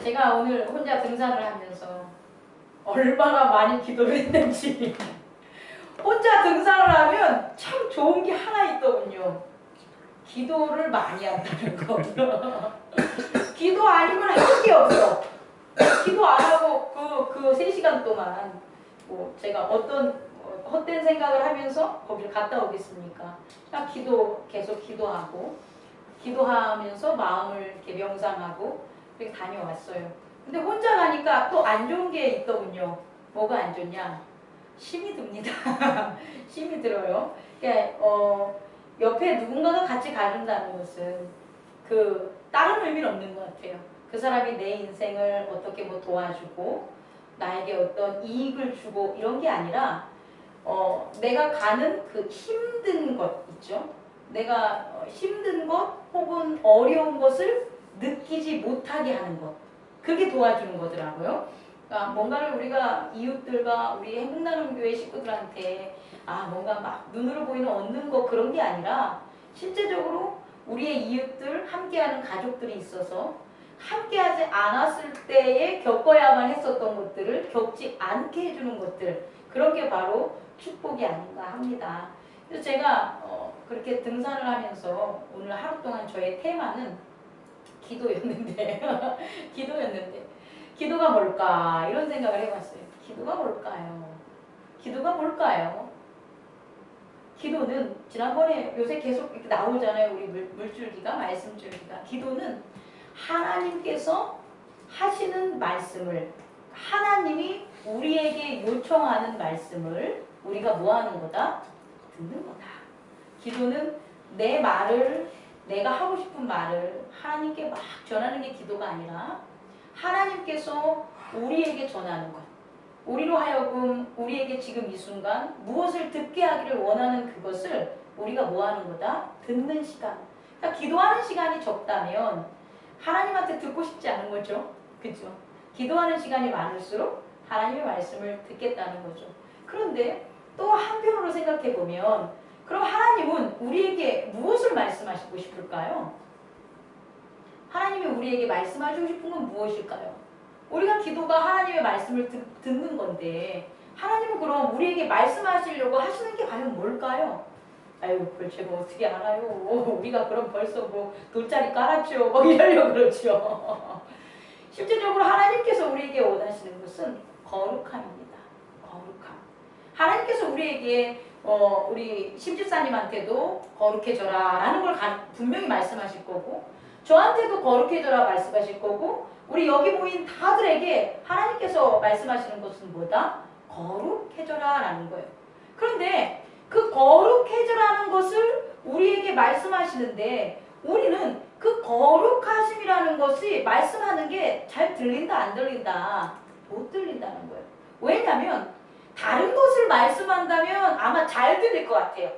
제가 오늘 혼자 등산을 하면서 얼마나 많이 기도를 했는지 혼자 등산을 하면 참 좋은 게 하나 있더군요. 기도를 많이 한다는 거. 기도 아니면 할 게 없어. 기도 안 하고 그 3시간 동안 뭐 제가 어떤 헛된 생각을 하면서 거기를 갔다 오겠습니까? 그냥 계속 기도하면서 마음을 이렇게 명상하고 그렇게 다녀왔어요. 근데 혼자 가니까 또 안 좋은 게 있더군요. 뭐가 안 좋냐? 힘이 듭니다. 힘이 들어요. 그러니까 옆에 누군가가 같이 가준다는 것은 그 다른 의미는 없는 것 같아요. 그 사람이 내 인생을 어떻게 뭐 도와주고 나에게 어떤 이익을 주고 이런 게 아니라 내가 가는 그 힘든 것 있죠. 내가 힘든 것 혹은 어려운 것을 느끼지 못하게 하는 것. 그게 도와주는 거더라고요. 그러니까 뭔가를 우리가 이웃들과 우리 행복나눔교회 식구들한테 뭔가 막 눈으로 보이는 얻는 거 그런 게 아니라 실제적으로 우리의 이웃들 함께하는 가족들이 있어서 함께하지 않았을 때에 겪어야만 했었던 것들을 겪지 않게 해주는 것들 그런 게 바로 축복이 아닌가 합니다. 그래서 제가 그렇게 등산을 하면서 오늘 하루 동안 저의 테마는 기도였는데 기도가 뭘까 이런 생각을 해봤어요. 기도가 뭘까요? 기도가 뭘까요? 기도는 지난번에 요새 계속 이렇게 나오잖아요. 우리 물줄기가 말씀줄기가. 기도는 하나님께서 하시는 말씀을 하나님이 우리에게 요청하는 말씀을 우리가 뭐 하는 거다? 듣는 거다. 기도는 내 말을 내가 하고 싶은 말을 하나님께 막 전하는 게 기도가 아니라 하나님께서 우리에게 전하는 것. 우리로 하여금 우리에게 지금 이 순간 무엇을 듣게 하기를 원하는 그것을 우리가 뭐 하는 거다? 듣는 시간. 그러니까 기도하는 시간이 적다면 하나님한테 듣고 싶지 않은 거죠. 그죠? 기도하는 시간이 많을수록 하나님의 말씀을 듣겠다는 거죠. 그런데 또 한편으로 생각해 보면 그럼 하나님은 우리에게 무엇을 말씀하시고 싶을까요? 하나님이 우리에게 말씀하시고 싶은 건 무엇일까요? 우리가 기도가 하나님의 말씀을 듣는 건데 하나님은 그럼 우리에게 말씀하시려고 하시는 게 과연 뭘까요? 아유 그걸 제가 어떻게 알아요? 우리가 그럼 벌써 뭐 돗자리 깔았죠. 뭐 이러려고 그러죠. 실제적으로 하나님께서 우리에게 원하시는 것은 거룩함입니다. 거룩함. 하나님께서 우리에게 우리 심집사님한테도 거룩해져라 라는 걸 분명히 말씀하실 거고 저한테도 거룩해져라 말씀하실 거고 우리 여기 모인 다들에게 하나님께서 말씀하시는 것은 뭐다? 거룩해져라 라는 거예요. 그런데 그 거룩해져라는 것을 우리에게 말씀하시는데 우리는 그 거룩하심이라는 것이 말씀하는 게 잘 들린다 안 들린다? 못 들린다는 거예요. 왜냐하면 다른 것을 말씀한다면 아마 잘 들릴 것 같아요.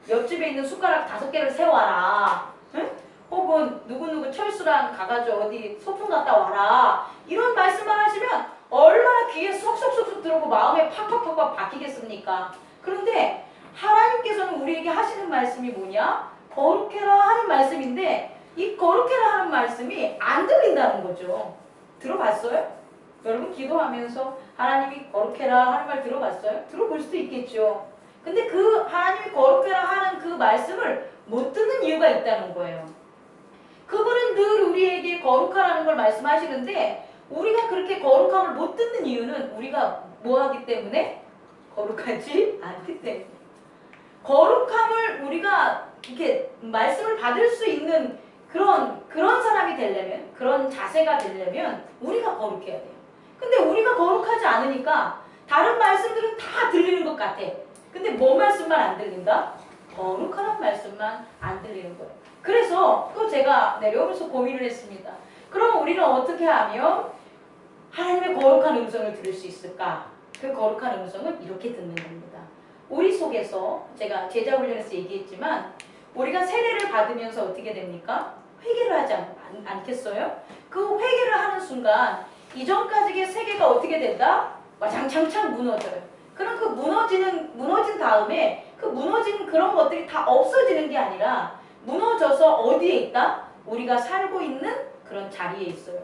옆집에 있는 숟가락 5개를 세워라. 응? 혹은 누구누구 철수랑 가가지고 어디 소풍 갔다 와라. 이런 말씀만 하시면 얼마나 귀에 쏙쏙쏙쏙 들어오고 마음에 팍팍팍팍 박히겠습니까? 그런데 하나님께서는 우리에게 하시는 말씀이 뭐냐? 거룩해라 하는 말씀인데 이 거룩해라 하는 말씀이 안 들린다는 거죠. 들어봤어요? 여러분 기도하면서 하나님이 거룩해라 하는 말 들어봤어요? 들어볼 수도 있겠죠. 근데 그 하나님이 거룩해라 하는 그 말씀을 못 듣는 이유가 있다는 거예요. 그분은 늘 우리에게 거룩하라는 걸 말씀하시는데 우리가 그렇게 거룩함을 못 듣는 이유는 우리가 뭐 하기 때문에? 거룩하지 않기 때문에. 거룩함을 우리가 이렇게 말씀을 받을 수 있는 그런 사람이 되려면 그런 자세가 되려면 우리가 거룩해야 돼요. 근데 우리가 거룩하지 않으니까 다른 말씀들은 다 들리는 것 같아. 근데 뭐 말씀만 안 들린다? 거룩한 말씀만 안 들리는 거예요. 그래서 또 제가 내려오면서 고민을 했습니다. 그럼 우리는 어떻게 하면 하나님의 거룩한 음성을 들을 수 있을까? 그 거룩한 음성은 이렇게 듣는 겁니다. 우리 속에서 제가 제자훈련에서 얘기했지만 우리가 세례를 받으면서 어떻게 됩니까? 회개를 하지 않겠어요? 그 회개를 하는 순간 이전까지의 세계가 어떻게 된다? 와장창창 무너져요. 그럼 그 무너진 다음에 그 무너진 그런 것들이 다 없어지는 게 아니라 무너져서 어디에 있다? 우리가 살고 있는 그런 자리에 있어요.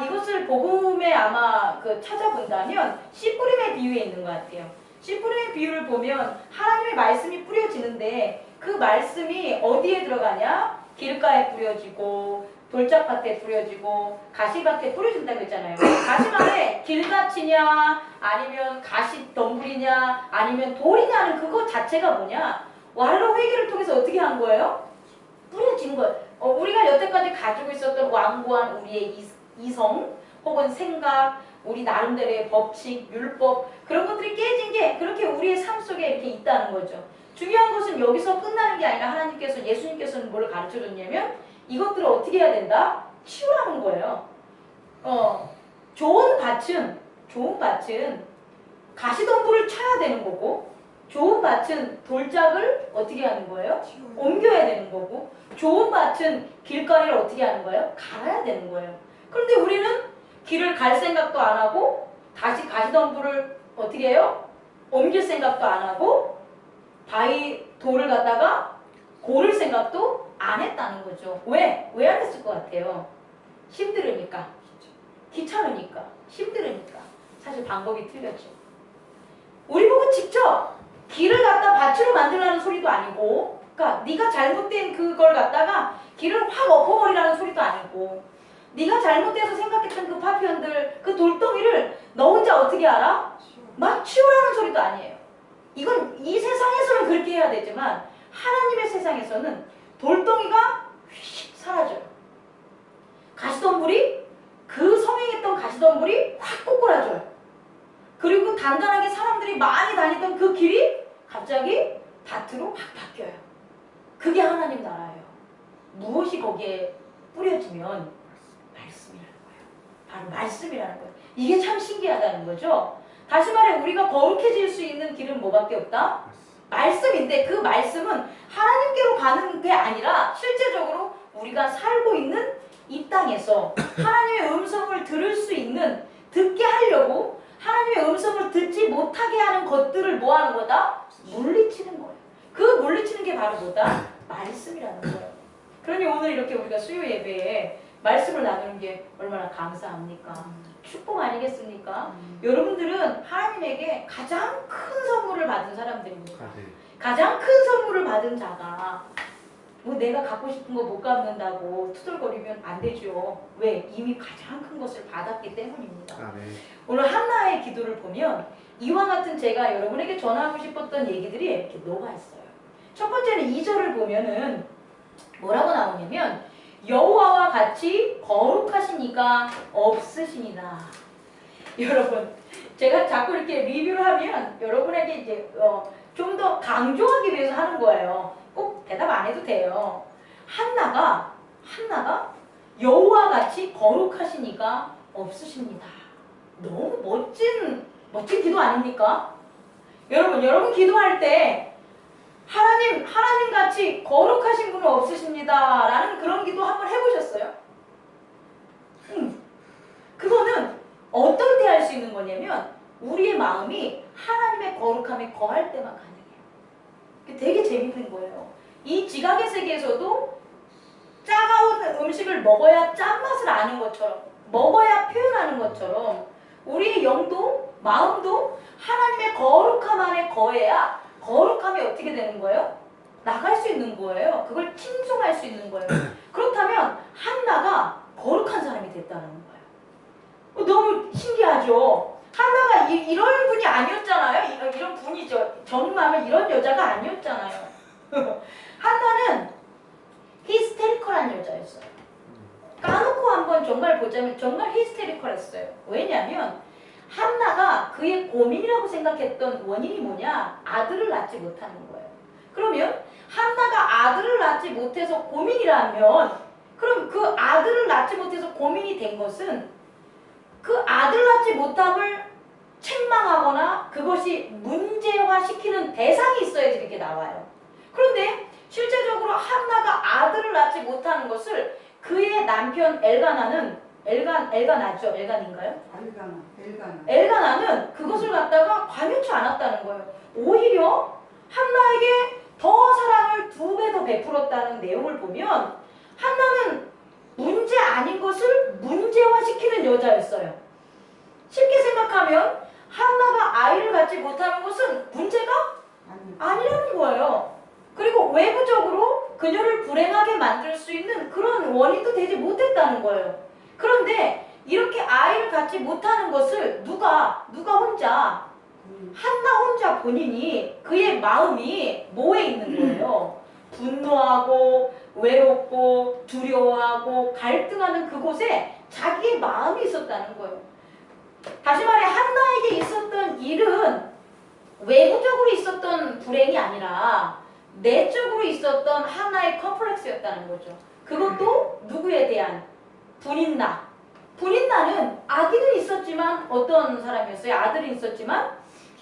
이것을 복음에 아마 찾아본다면 씨 뿌림의 비유에 있는 것 같아요. 씨 뿌림의 비유를 보면 하나님의 말씀이 뿌려지는데 그 말씀이 어디에 들어가냐? 길가에 뿌려지고 돌짝밭에 뿌려지고 가시밭에 뿌려진다고 했잖아요. 가시밭에 길가치냐 아니면 가시덤불이냐 아니면 돌이냐는 그것 자체가 뭐냐? 완로 회개를 통해서 어떻게 한 거예요? 뿌려진 거예요. 우리가 여태까지 가지고 있었던 완고한 우리의 이성 혹은 생각, 우리 나름대로의 법칙, 율법 그런 것들이 깨진 게 그렇게 우리의 삶 속에 이렇게 있다는 거죠. 중요한 것은 여기서 끝나는 게 아니라 하나님께서 예수님께서는 뭘 가르쳐줬냐면 이것들을 어떻게 해야 된다? 치우라는 거예요. 좋은 밭은 가시덤불을 쳐야 되는 거고 좋은 밭은 돌짝을 어떻게 하는 거예요? 옮겨야 되는 거고 좋은 밭은 길거리를 어떻게 하는 거예요? 갈아야 되는 거예요. 그런데 우리는 길을 갈 생각도 안 하고 다시 가시덤불을 어떻게 해요? 옮길 생각도 안 하고 돌을 갖다가 고를 생각도 안 했다는 거죠. 왜? 왜 안 했을 것 같아요? 힘들으니까. 귀찮으니까. 힘들으니까. 사실 방법이 틀렸죠. 우리 보고 직접 길을 갖다 밭으로 만들라는 소리도 아니고 그러니까 네가 잘못된 그걸 갖다가 길을 확 엎어버리라는 소리도 아니고 네가 잘못돼서 생각했던 그 파편들, 그 돌덩이를 너 혼자 어떻게 알아? 막 치우라는 소리도 아니에요. 이건 이 세상에서는 그렇게 해야 되지만 하나님의 세상에서는 돌덩이가 휙 사라져요. 가시덤불이 그 성행했던 가시덤불이 확 꼬꾸라져요. 그리고 단단하게 사람들이 많이 다니던 그 길이 갑자기 밭으로 확 바뀌어요. 그게 하나님 나라예요. 무엇이 거기에 뿌려지면 말씀이라는 거예요. 바로 말씀이라는 거예요. 이게 참 신기하다는 거죠. 다시 말해 우리가 거룩해질 수 있는 길은 뭐밖에 없다? 말씀인데 그 말씀은 하나님께로 가는 게 아니라 실제적으로 우리가 살고 있는 이 땅에서 하나님의 음성을 들을 수 있는 듣게 하려고 하나님의 음성을 듣지 못하게 하는 것들을 뭐 하는 거다? 물리치는 거예요. 그 물리치는 게 바로 뭐다? 말씀이라는 거예요. 그러니 오늘 이렇게 우리가 수요 예배에 말씀을 나누는 게 얼마나 감사합니까? 축복 아니겠습니까? 여러분들은 하나님에게 가장 큰 선물을 받은 사람들입니다. 가장 큰 선물을 받은 자가 뭐 내가 갖고 싶은 거 못 갚는다고 투덜거리면 안 되죠. 왜? 이미 가장 큰 것을 받았기 때문입니다. 오늘 한나의 기도를 보면 이와 같은 제가 여러분에게 전하고 싶었던 얘기들이 이렇게 녹아있어요. 첫 번째는 2절을 보면은 뭐라고 나오냐면 여호와와 같이 거룩하신 이가 없으시니라. 여러분 제가 자꾸 이렇게 리뷰를 하면 여러분에게 이제 좀 더 강조하기 위해서 하는 거예요. 꼭 대답 안 해도 돼요. 한나가 여호와 같이 거룩하신 이가 없으십니다. 너무 멋진 기도 아닙니까? 여러분 기도할 때 하나님 같이 거룩하신 분은 없으십니다. 라는 그런 기도 한번 해보셨어요? 그거는 어떨 때 할 수 있는 거냐면 우리의 마음이 하나님의 거룩함에 거할 때만 가능해요. 되게 재밌는 거예요. 이 지각의 세계에서도 짜가운 음식을 먹어야 짠맛을 아는 것처럼 먹어야 표현하는 것처럼 우리의 영도 마음도 하나님의 거룩함 안에 거해야 거룩함이 어떻게 되는 거예요? 나갈 수 있는 거예요. 그걸 칭송할 수 있는 거예요. 그렇다면 한나가 거룩한 사람이 됐다는 거예요. 너무 신기하죠? 한나가 이런 분이 아니었잖아요. 이런 분이죠. 정말 이런 여자가 아니었잖아요. 한나는 히스테리컬한 여자였어요. 까놓고 한번 정말 보자면 정말 히스테리컬했어요. 왜냐하면 한나가 그의 고민이라고 생각했던 원인이 뭐냐? 아들을 낳지 못하는 거예요. 그러면 한나가 아들을 낳지 못해서 고민이라면 그럼 그 아들을 낳지 못해서 고민이 된 것은 그 아들 낳지 못함을 책망하거나 그것이 문제화시키는 대상이 있어야지 이렇게 나와요. 그런데 실제적으로 한나가 아들을 낳지 못하는 것을 그의 남편 엘가나죠? 엘간인가요? 엘가나는 그것을 갖다가 관여치 않았다는 거예요. 오히려 한나에게 더 사랑을 2배 더 베풀었다는 내용을 보면 한나는 문제 아닌 것을 문제화시키는 여자였어요. 쉽게 생각하면 한나가 아이를 갖지 못하는 것은 문제가 아니라는 거예요. 그리고 외부적으로 그녀를 불행하게 만들 수 있는 그런 원인도 되지 못했다는 거예요. 그런데 이렇게 아이를 갖지 못하는 것을 누가 혼자 한나 혼자 본인이 그의 마음이 뭐에 있는 거예요? 분노하고 외롭고 두려워하고 갈등하는 그곳에 자기의 마음이 있었다는 거예요. 다시 말해 한나에게 있었던 일은 외부적으로 있었던 불행이 아니라 내적으로 있었던 하나의 컴플렉스였다는 거죠. 그것도 누구에 대한? 분인나. 분인나는 아기는 있었지만 어떤 사람이었어요? 아들이 있었지만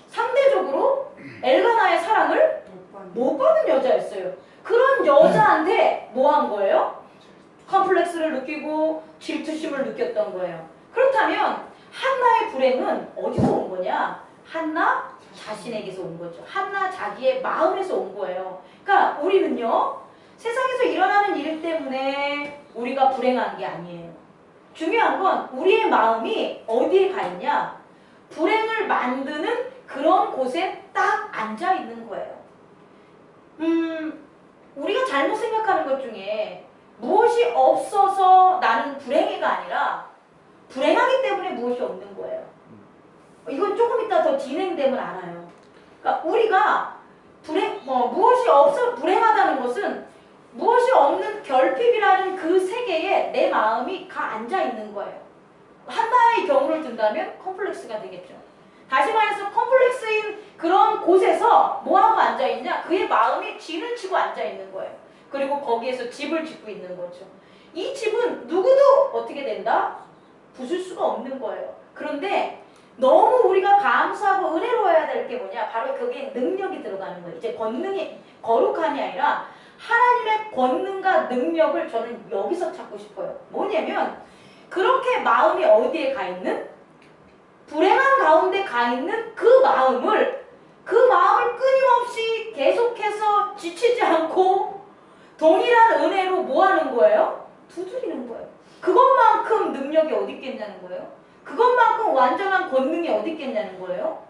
상대적으로 엘가나의 사랑을 못 받은 여자였어요. 그런 여자한테 뭐 한 거예요? 컴플렉스를 느끼고 질투심을 느꼈던 거예요. 그렇다면 한나의 불행은 어디서 온 거냐? 한나 자신에게서 온 거죠. 한나 자기의 마음에서 온 거예요. 그러니까 우리는요, 세상에서 일어나는 일 때문에 우리가 불행한 게 아니에요. 중요한 건 우리의 마음이 어디에 가 있냐? 불행을 만드는 그런 곳에 딱 앉아 있는 거예요. 우리가 잘못 생각하는 것 중에 무엇이 없어서 나는 불행해가 아니라 불행하기 때문에 무엇이 없는 거예요. 이건 조금 이따 더 진행되면 알아요. 그러니까 우리가 무엇이 없어 불행하다는 것은 무엇이 없는 결핍이라는 그 세계에 내 마음이 가 앉아 있는 거예요. 한나의 경우를 든다면 컴플렉스가 되겠죠. 다시 말해서 컴플렉스인 그런 곳에서 뭐하고 앉아있냐? 그의 마음이 진을 치고 앉아있는 거예요. 그리고 거기에서 집을 짓고 있는 거죠. 이 집은 누구도 어떻게 된다? 부술 수가 없는 거예요. 그런데 너무 우리가 감사하고 은혜로워야 될 게 뭐냐? 바로 거기에 능력이 들어가는 거예요. 이제 권능이 거룩함이 아니라 하나님의 권능과 능력을 저는 여기서 찾고 싶어요. 뭐냐면 그렇게 마음이 어디에 가 있는? 불행한 가운데 가 있는 그 마음을 끊임없이 계속해서 지치지 않고 동일한 은혜로 뭐 하는 거예요? 두드리는 거예요. 그것만큼 능력이 어디 있겠냐는 거예요. 그것만큼 완전한 권능이 어디 있겠냐는 거예요.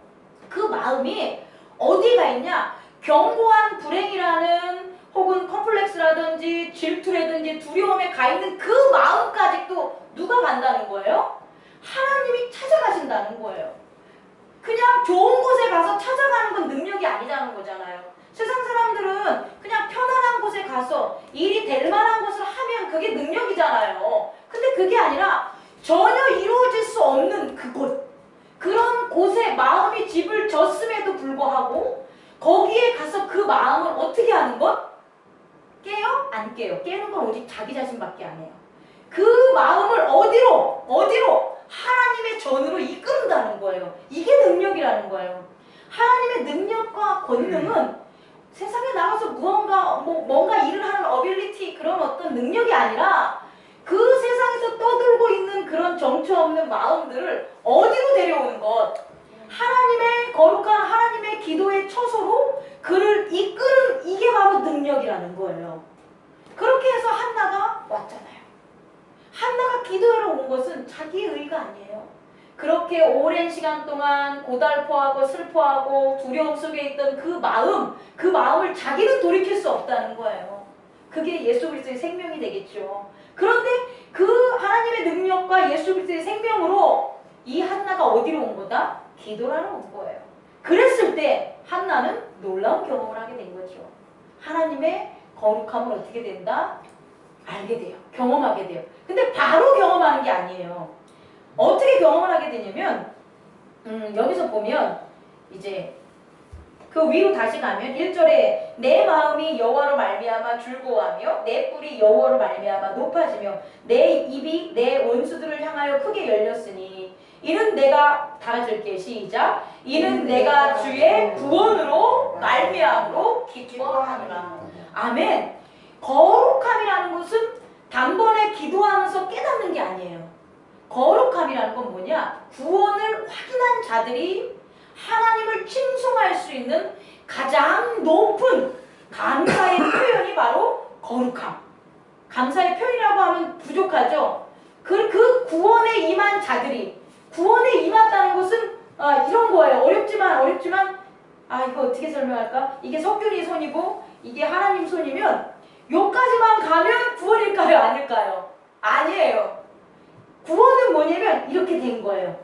그 마음이 어디가 있냐? 견고한 불행이라는 혹은 컴플렉스라든지 질투라든지 두려움에 가 있는 그 마음까지도 누가 간다는 거예요? 하나님이 찾아가신다는 거예요. 그냥 좋은 곳에 가서 찾아가는 건 능력이 아니라는 거잖아요. 세상 사람들은 그냥 편안한 곳에 가서 일이 될 만한 것을 하면 그게 능력이잖아요. 근데 그게 아니라 전혀 이루어질 수 없는 그곳, 그런 곳에 마음이 집을 졌음에도 불구하고 거기에 가서 그 마음을 어떻게 하는 것? 깨요? 안 깨요. 깨는 건 오직 자기 자신밖에 안 해요. 그 마음을 어디로? 하나님의 전으로 이끌는다는 거예요. 이게 능력이라는 거예요. 하나님의 능력과 권능은 세상에 나가서 뭔가 일을 하는 어빌리티 그런 어떤 능력이 아니라 그 세상에서 떠들고 있는 그런 정처 없는 마음들을 어디로 데려오는 것? 하나님의 거룩한 하나님의 기도의 처소로 그를 이끄는 이게 바로 능력이라는 거예요. 그렇게 해서 한나가 왔잖아요. 한나가 기도하러 온 것은 자기의 의가 아니에요. 그렇게 오랜 시간 동안 고달퍼하고 슬퍼하고 두려움 속에 있던 그 마음을 자기는 돌이킬 수 없다는 거예요. 그게 예수 그리스도의 생명이 되겠죠. 그런데 그 하나님의 능력과 예수 그리스도의 생명으로 이 한나가 어디로 온 거다? 기도하러 온 거예요. 그랬을 때 한나는 놀라운 경험을 하게 된 거죠. 하나님의 거룩함을 어떻게 된다? 알게 돼요. 경험하게 돼요. 근데 바로 경험하는 게 아니에요. 어떻게 경험을 하게 되냐면 여기서 보면 이제 그 위로 다시 가면 1절에 내 마음이 여호와로 말미암아 즐거워하며 내 뿔이 여호와로 말미암아 높아지며 내 입이 내 원수들을 향하여 크게 열렸으니 이는 내가 다 같이 읽게 시작 이는 내가 주의 구원으로 말미암으로 기뻐하노라. 아멘. 거룩함이라는 것은 단번에 기도하면서 깨닫는 게 아니에요. 거룩함이라는 건 뭐냐? 구원을 확인한 자들이 하나님을 칭송할 수 있는 가장 높은 감사의 표현이 바로 거룩함. 감사의 표현이라고 하면 부족하죠. 그 구원에 임한 자들이 구원에 임했다는 것은 이런 거예요. 어렵지만 이거 어떻게 설명할까? 이게 석균이 손이고 이게 하나님 손이면 요까지만 가면 구원일까요? 아닐까요? 아니에요. 구원은 뭐냐면 이렇게 된 거예요.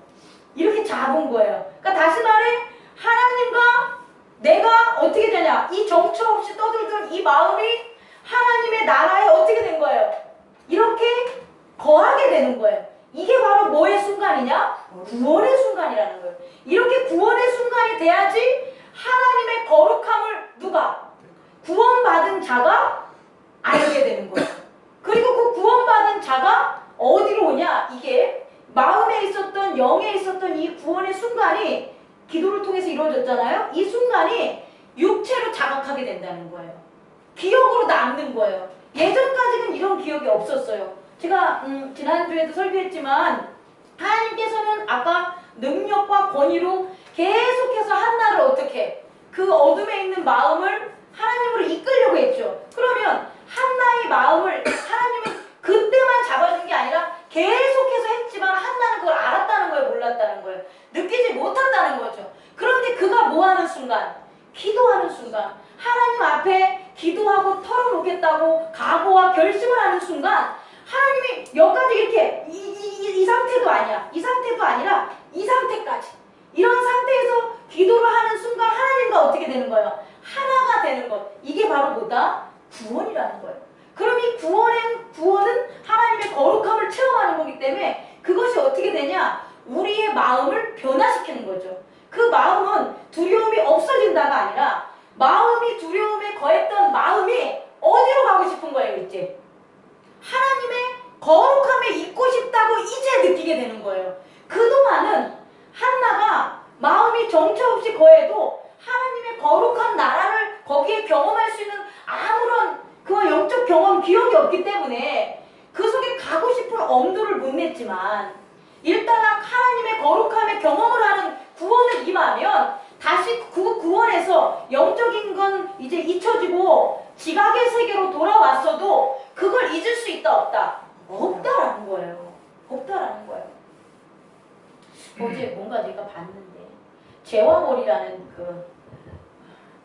이렇게 잡은 거예요. 그러니까 다시 말해 하나님과 내가 어떻게 되냐? 이 정처 없이 떠들던 이 마음이 하나님의 나라에 어떻게 된 거예요? 이렇게 거하게 되는 거예요. 이게 바로 뭐의 순간이냐? 구원의 순간이라는 거예요. 이렇게 구원의 순간이 돼야지 하나님의 거룩함을 누가? 구원받은 자가 알게 되는 거예요. 그리고 그 구원받은 자가 어디로 오냐? 이게 마음에 있었던 영에 있었던 이 구원의 순간이 기도를 통해서 이루어졌잖아요. 이 순간이 육체로 자각하게 된다는 거예요. 기억으로 남는 거예요. 예전까지는 이런 기억이 없었어요. 제가 지난주에도 설교했지만 하나님께서는 아까 능력과 권위로 계속해서 한나를 어떻게 그 어둠에 있는 마음을 하나님으로 이끌려고 했죠. 그러면 한나의 마음을 하나님은 그때만 잡아준 게 아니라 계속해서 했지만 한나는 그걸 알았다는 거예요? 몰랐다는 거예요? 느끼지 못한다는 거죠. 그런데 그가 뭐하는 순간? 기도하는 순간 하나님 앞에 기도하고 털어놓겠다고 각오와 결심을 하는 순간 하나님이 여기까지 이렇게 이 상태도 아니야. 이 상태도 아니라 이 상태까지 이런 상태에서 기도를 하는 순간 하나님과 어떻게 되는 거예요? 하나가 되는 것. 이게 바로 뭐다? 구원이라는 거예요. 그럼 이 구원은 하나님의 거룩함을 체험하는 거기 때문에 그것이 어떻게 되냐? 우리의 마음을 변화시키는 거죠. 그 마음은 두려움이 없어진다가 아니라 마음이 두려움에 거했던 마음이 어디로 가고 싶은 거예요, 이제? 하나님의 거룩함에 있고 싶다고 이제 느끼게 되는 거예요. 그동안은 한나가 마음이 정처 없이 거해도 하나님의 거룩한 나라를 거기에 경험할 수 있는 아무런 그 영적 경험, 기억이 없기 때문에 그 속에 가고 싶은 엄두를 못 냈지만 일단 하나님의 거룩함에 경험을 하는 구원을 임하면 다시 그 구원에서 영적인 건 이제 잊혀지고 지각의 세계로 돌아왔어도 그걸 잊을 수 있다 없다? 없다라는 거예요. 없다라는 거예요. 어제 뭔가 내가 봤는데 재화벌이라는 그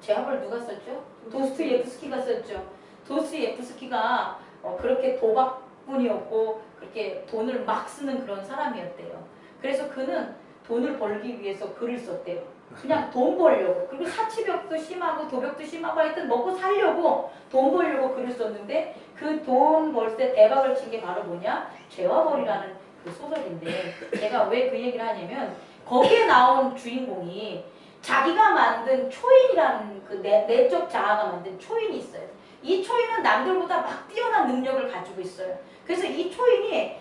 재화벌 누가 썼죠? 도스토옙스키가 썼죠. 도스토옙스키가 그렇게 도박꾼이었고 그렇게 돈을 막 쓰는 그런 사람이었대요. 그래서 그는 돈을 벌기 위해서 글을 썼대요. 그냥 돈 벌려고. 그리고 사치벽도 심하고 도벽도 심하고 하여튼 먹고 살려고 돈 벌려고 글을 썼는데 그 돈 벌 때 대박을 친 게 바로 뭐냐? 재화벌이라는 그 소설인데 제가 왜 그 얘기를 하냐면 거기에 나온 주인공이 자기가 만든 초인이라는 그 내적 자아가 만든 초인이 있어요. 이 초인은 남들보다 막 뛰어난 능력을 가지고 있어요. 그래서 이 초인이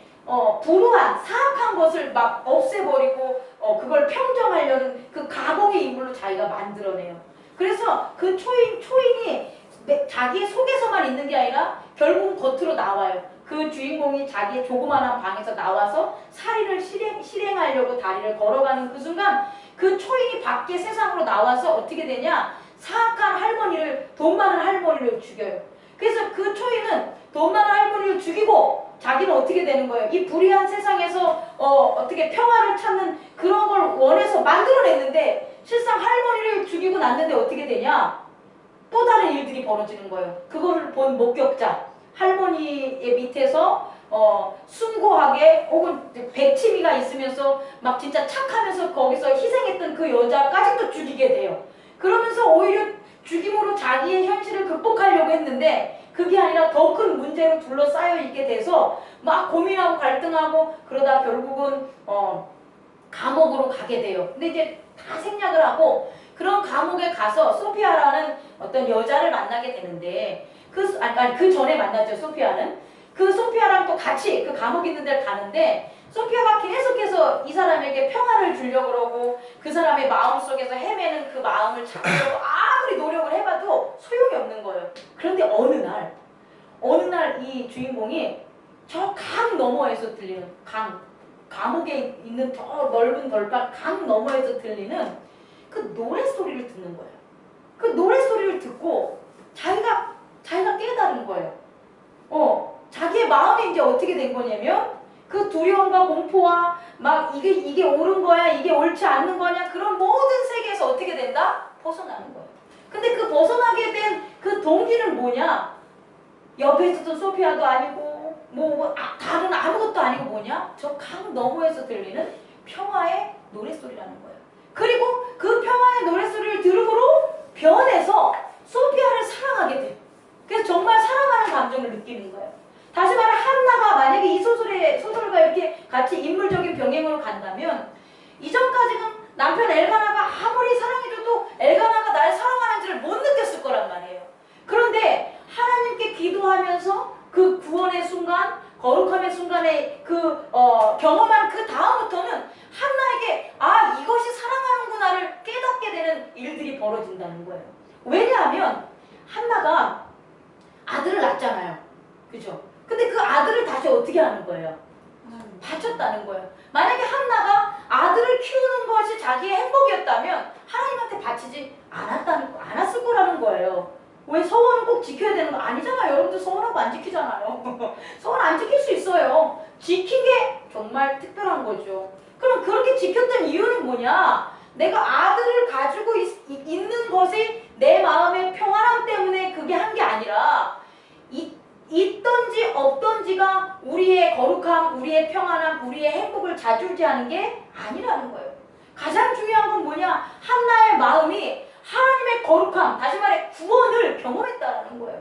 불우한 사악한 것을 막 없애버리고 그걸 평정하려는 그 가공의 인물로 자기가 만들어내요. 그래서 그 초인이 자기의 속에서만 있는 게 아니라 결국 겉으로 나와요. 그 주인공이 자기의 조그마한 방에서 나와서 살인을 실행하려고 다리를 걸어가는 그 순간 그 초인이 밖에 세상으로 나와서 어떻게 되냐? 사악한 할머니를, 돈 많은 할머니를 죽여요. 그래서 그 초인은 돈 많은 할머니를 죽이고 자기는 어떻게 되는 거예요? 이 불의한 세상에서 어떻게 평화를 찾는 그런 걸 원해서 만들어냈는데 실상 할머니를 죽이고 났는데 어떻게 되냐? 또 다른 일들이 벌어지는 거예요. 그거를 본 목격자, 할머니의 밑에서 숭고하게 혹은 백치미가 있으면서 막 진짜 착하면서 거기서 희생했던 그 여자까지도 죽이게 돼요. 그러면서 오히려 죽임으로 자기의 현실을 극복하려고 했는데 그게 아니라 더 큰 문제로 둘러싸여 있게 돼서 막 고민하고 갈등하고 그러다 결국은 감옥으로 가게 돼요. 근데 이제 다 생략을 하고 그런 감옥에 가서 소피아라는 어떤 여자를 만나게 되는데 그 전에 만났죠. 소피아는. 그 소피아랑 또 같이 그 감옥 있는 데를 가는데 소피아가 계속해서 이 사람에게 평화를 주려고 그러고 그 사람의 마음속에서 헤매는 그 마음을 잡으려고 아무리 노력을 해봐도 소용이 없는 거예요. 그런데 어느 날 이 주인공이 저 강 너머에서 들리는 감옥에 있는 저 넓은 벌판 강 너머에서 들리는 그 노랫소리를 듣는 거예요. 그 노랫소리를 듣고 자기가 깨달은 거예요. 자기의 마음이 이제 어떻게 된 거냐면 그 두려움과 공포와 막 이게 옳은 거야, 이게 옳지 않는 거냐 그런 모든 세계에서 어떻게 된다? 벗어나는 거예요. 근데 그 벗어나게 된 그 동기는 뭐냐? 옆에 있었던 소피아도 아니고 다른 아무것도 아니고 뭐냐? 저 강 너머에서 들리는 평화의 노랫소리라는 거예요. 그리고 그 평화의 노랫소리를 들음으로 변해서 소피아를 사랑하게 돼요. 그래서 정말 사랑하는 감정을 느끼는 거예요. 다시 말해 한나가 만약에 이 소설과 이렇게 같이 인물적인 병행으로 간다면 이전까지는 남편 엘가나가 아무리 사랑해줘도 엘가나가 날 사랑하는지를 못 느꼈을 거란 말이에요. 그런데 하나님께 기도하면서 그 구원의 순간, 거룩함의 순간에 경험한 그 다음부터는 한나에게 이것이 사랑하는구나를 깨닫게 되는 일들이 벌어진다는 거예요. 왜냐하면 한나가 아들을 낳잖아요. 그죠? 근데 그 아들을 다시 어떻게 하는 거예요? 바쳤다는 거예요. 만약에 한나가 아들을 키우는 것이 자기의 행복이었다면 하나님한테 바치지 않았을 거라는 거예요. 왜 서원은 꼭 지켜야 되는 거 아니잖아요. 여러분들 서원하고 안 지키잖아요. 서원 안 지킬 수 있어요. 지킨 게 정말 특별한 거죠. 그럼 그렇게 지켰던 이유는 뭐냐? 내가 아들을 가지고 있는 것이 내 마음의 평안함 때문에 그게 한 게 아니라 있던지 없던지가 우리의 거룩함, 우리의 평안함, 우리의 행복을 좌지우지하는 게 아니라는 거예요. 가장 중요한 건 뭐냐? 한나의 마음이 하나님의 거룩함, 다시 말해 구원을 경험했다는 거예요.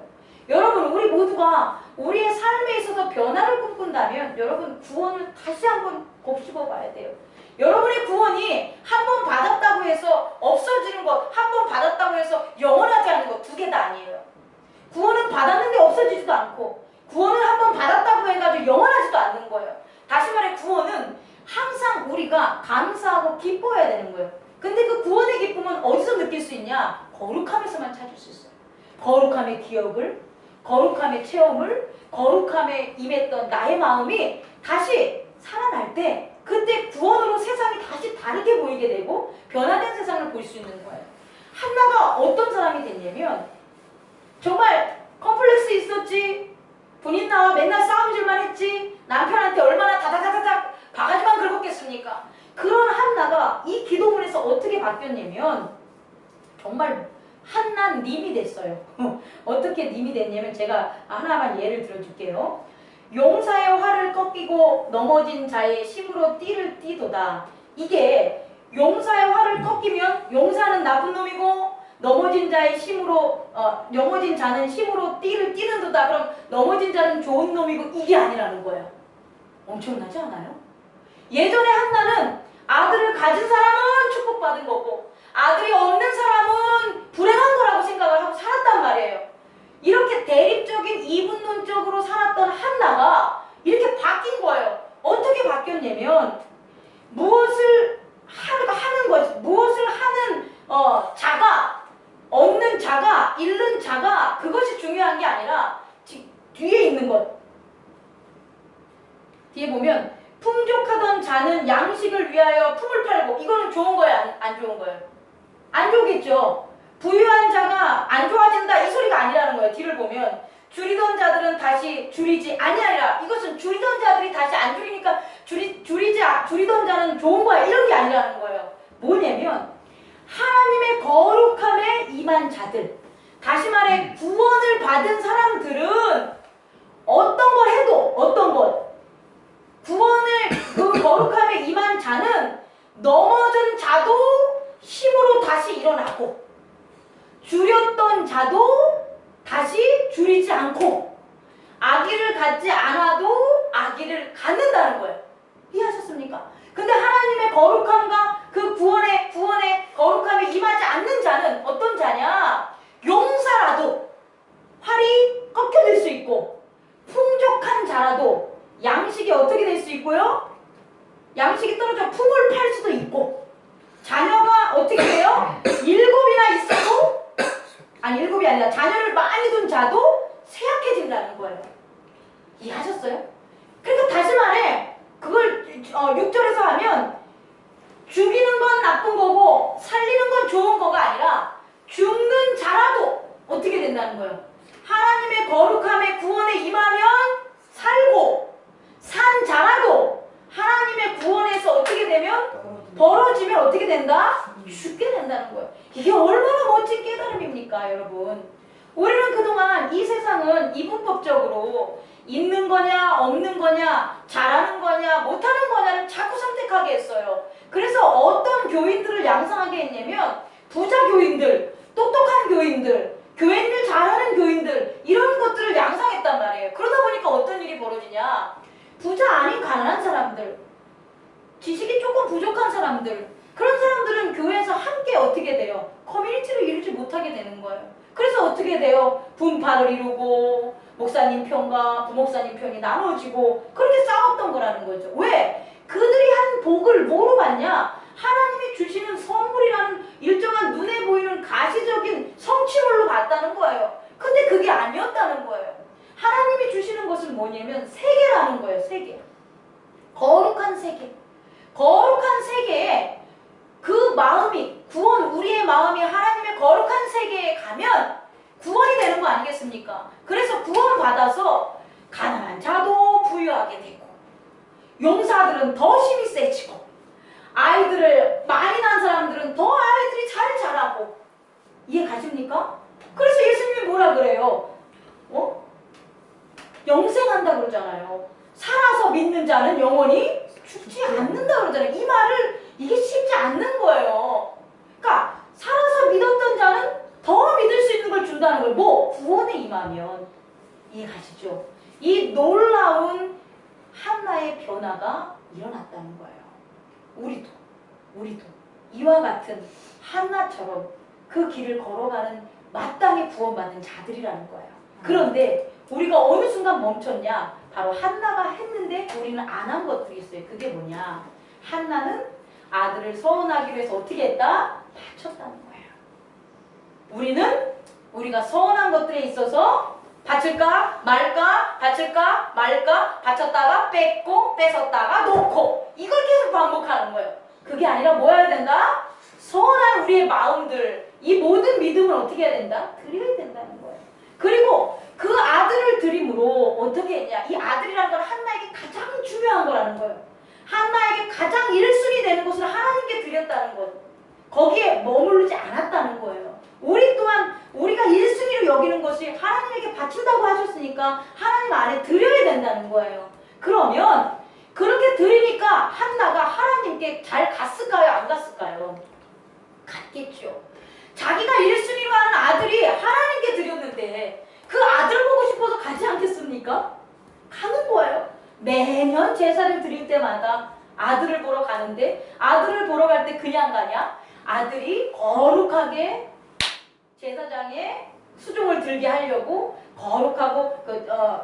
여러분, 우리 모두가 우리의 삶에 있어서 변화를 꿈꾼다면 여러분 구원을 다시 한번 곱씹어 봐야 돼요. 여러분의 구원이 한 번 받았다고 해서 없어지는 것, 한 번 받았다고 해서 영원하지 않는 것, 두 개 다 아니에요. 구원은 받았는데 없어지지도 않고 구원을 한 번 받았다고 해가지고 영원하지도 않는 거예요. 다시 말해 구원은 항상 우리가 감사하고 기뻐해야 되는 거예요. 근데 그 구원의 기쁨은 어디서 느낄 수 있냐? 거룩함에서만 찾을 수 있어요. 거룩함의 기억을, 거룩함의 체험을, 거룩함에 임했던 나의 마음이 다시 살아날 때 그때 구원으로 세상이 다시 다르게 보이게 되고 변화된 세상을 볼 수 있는 거예요. 한나가 어떤 사람이 됐냐면 정말 컴플렉스 있었지. 본인 나와 맨날 싸움질만 했지. 남편한테 얼마나 다다다다닥 바가지만 긁었겠습니까? 그런 한나가 이 기도문에서 어떻게 바뀌었냐면 정말 한나님이 됐어요. 어떻게 님이 됐냐면 제가 하나만 예를 들어줄게요. 용사의 활을 꺾이고 넘어진 자의 힘으로 띠를 띠도다. 이게 용사의 활을 꺾이면 용사는 나쁜 놈이고 넘어진 자의 힘으로 넘어진 자는 힘으로 띠를 띠는도다. 그럼 넘어진 자는 좋은 놈이고 이게 아니라는 거예요. 엄청나지 않아요? 예전에 한나는 아들을 가진 사람은 축복받은 거고 아들이 없는 사람은 불행한 거라고 생각을 하고 살았단 말이에요. 이렇게 대립적인 이분론적으로 살았던 한나가 이렇게 바뀐 거예요. 어떻게 바뀌었냐면 무엇을 하는 거지. 무엇을 하는 자가 얻는 자가 잃는 자가 그것이 중요한 게 아니라 뒤에 있는 것. 뒤에 보면 풍족하던 자는 양식을 위하여 품을 팔고 이거는 좋은 거예요? 안 좋은 거예요? 안 좋겠죠. 부유한 자가 안 좋아진다 이 소리가 아니라는 거예요. 뒤를 보면 줄이던 자들은 다시 줄이지 아니라 이것은 줄이던 자들이 다시 안 줄이니까 줄이던 자는 좋은 거야 이런 게 아니라는 거예요. 뭐냐면 하나님의 거룩함에 임한 자들, 다시 말해 구원을 받은 사람들은 어떤 걸 해도 어떤 것 구원을 그 거룩함에 임한 자는 넘어진 자도 힘으로 다시 일어나고 줄였던 자도 다시 줄이지 않고 아기를 갖지 않아도 아기를 갖는다는 거예요. 이해하셨습니까? 근데 하나님의 거룩함과 그 구원의 거룩함에 임하지 않는 자는 어떤 자냐? 용사라도 활이 꺾여질 수 있고 풍족한 자라도 양식이 어떻게 될 수 있고요? 양식이 떨어져 품을 팔 수도 있고 자녀가 어떻게 돼요? 7이나 있어도 아니 7이 아니라 자녀를 많이 둔 자도 쇠약해진다는 거예요. 이해하셨어요? 그러니까 다시 말해 그걸 6절에서 하면 죽이는 건 나쁜 거고 살리는 건 좋은 거가 아니라 죽는 자라도 어떻게 된다는 거예요? 하나님의 거룩함에 구원에 임하면 살고 산 자라도 하나님의 구원에서 어떻게 되면 벌어지면 어떻게 된다? 죽게 된다는 거예요. 이게 얼마나 멋진 깨달음입니까, 여러분? 우리는 그동안 이 세상은 이분법적으로 있는 거냐 없는 거냐 잘하는 거냐 못하는 거냐를 자꾸 선택하게 했어요. 그래서 어떤 교인들을 양성하게 했냐면 부자 교인들, 똑똑한 교인들, 교회일 잘하는 교인들 이런 것들을 양성했단 말이에요. 그러다 보니까 어떤 일이 벌어지냐, 부자 아닌 가난한 사람들, 지식이 조금 부족한 사람들, 그런 사람들은 교회에서 함께 어떻게 돼요? 커뮤니티를 이루지 못하게 되는 거예요. 그래서 어떻게 돼요? 분파를 이루고 목사님 편과 부목사님 편이 나눠지고 그렇게 싸웠던 거라는 거죠. 왜? 그들이 한 복을 뭐로 받냐? 하나님이 주시는 선물이라는 일정한 눈에 보이는 가시적인 성취물로 받다는 거예요. 근데 그게 아니었다는 거예요. 하나님이 주시는 것은 뭐냐면 세계라는 거예요. 세계. 거룩한 세계. 거룩한 세계에 그 마음이 구원, 우리의 마음이 하나님의 거룩한 세계에 가면 구원이 되는 거 아니겠습니까? 그래서 구원 받아서 가난한 자도 부유하게 되고 용사들은 더 힘이 세지고 아이들을 많이 낳은 사람들은 더 아이들이 잘 자라고. 이해 가십니까? 그래서 예수님이 뭐라 그래요? 영생한다 그러잖아요. 살아서 믿는 자는 영원히 죽지 않는다 그러잖아요. 이 말을 이게 쉽지 않는 거예요. 그러니까 살아서 믿었던 자는 더 믿을 수 있는 걸 준다는 거예요. 뭐? 구원에 임하면. 이해 가시죠? 이 놀라운 한나의 변화가 일어났다는 거예요. 우리도 이와 같은 한나처럼 그 길을 걸어가는 마땅히 구원받는 자들이라는 거예요. 그런데 우리가 어느 순간 멈췄냐? 바로 한나가 했는데 우리는 안 한 것들이 있어요. 그게 뭐냐? 한나는 아들을 서원하기 위해서 어떻게 했다? 바쳤다는 거예요. 우리는 우리가 서원한 것들에 있어서 바칠까 말까 바칠까 말까 바쳤다가 뺏고 뺏었다가 놓고 이걸 계속 반복하는 거예요. 그게 아니라 뭐 해야 된다? 서원한 우리의 마음들, 이 모든 믿음을 어떻게 해야 된다? 드려야 된다는 거예요. 그리고 그 아들을 드림으로 어떻게 했냐? 이 아들이라는 건 한나에게 가장 중요한 거라는 거예요. 한나에게 가장 1순위 되는 것을 하나님께 드렸다는 것. 거기에 머무르지 않았다는 거예요. 우리 또한 우리가 1순위로 여기는 것이 하나님에게 바친다고 하셨으니까 하나님 안에 드려야 된다는 거예요. 그러면 그렇게 드리니까 한나가 하나님께 잘 갔을까요? 안 갔을까요? 갔겠죠. 자기가 1순위로 하는 아들이 하나님께 드렸는데 그 아들 보고 싶어서 가지 않겠습니까? 가는 거예요. 매년 제사를 드릴 때마다 아들을 보러 가는데 아들을 보러 갈 때 그냥 가냐? 아들이 거룩하게 제사장에 수종을 들게 하려고 거룩하고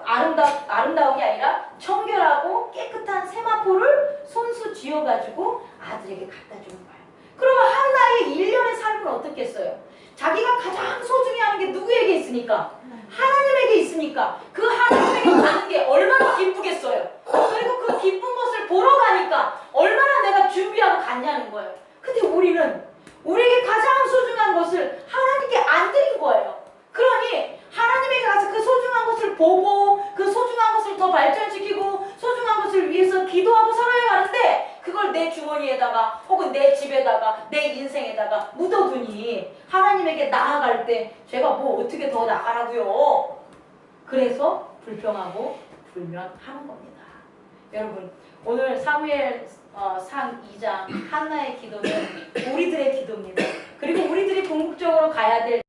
아름다운 게 아니라 청결하고 깨끗한 세마포를 손수 쥐어가지고 아들에게 갖다 주는 거예요. 그러면 한나의 1년의 삶은 어떻겠어요? 자기가 가장 소중히 하는 게 누구에게 있으니까? 하나님에게 있으니까 그 하나님에게 가는 게 얼마나 기쁘겠어요. 그리고 그 기쁜 것을 보러 가니까 얼마나 내가 준비하고 갔냐는 거예요. 근데 우리는 우리에게 가장 소중한 것을 하나님께 안 드린 거예요. 그러니 하나님에게 가서 그 소중한 것을 보고 그 소중한 것을 더 발전시키고 소중한 것을 위해서 기도하고 살아야 하는데 그걸 내 주머니에다가 혹은 내 집에다가 내 인생에다가 묻어두니 하나님에게 나아갈 때 제가 뭐 어떻게 더 나가라고요. 그래서 불평하고 불면하는 겁니다. 여러분 오늘 사무엘상 2장 한나의 기도는 우리들의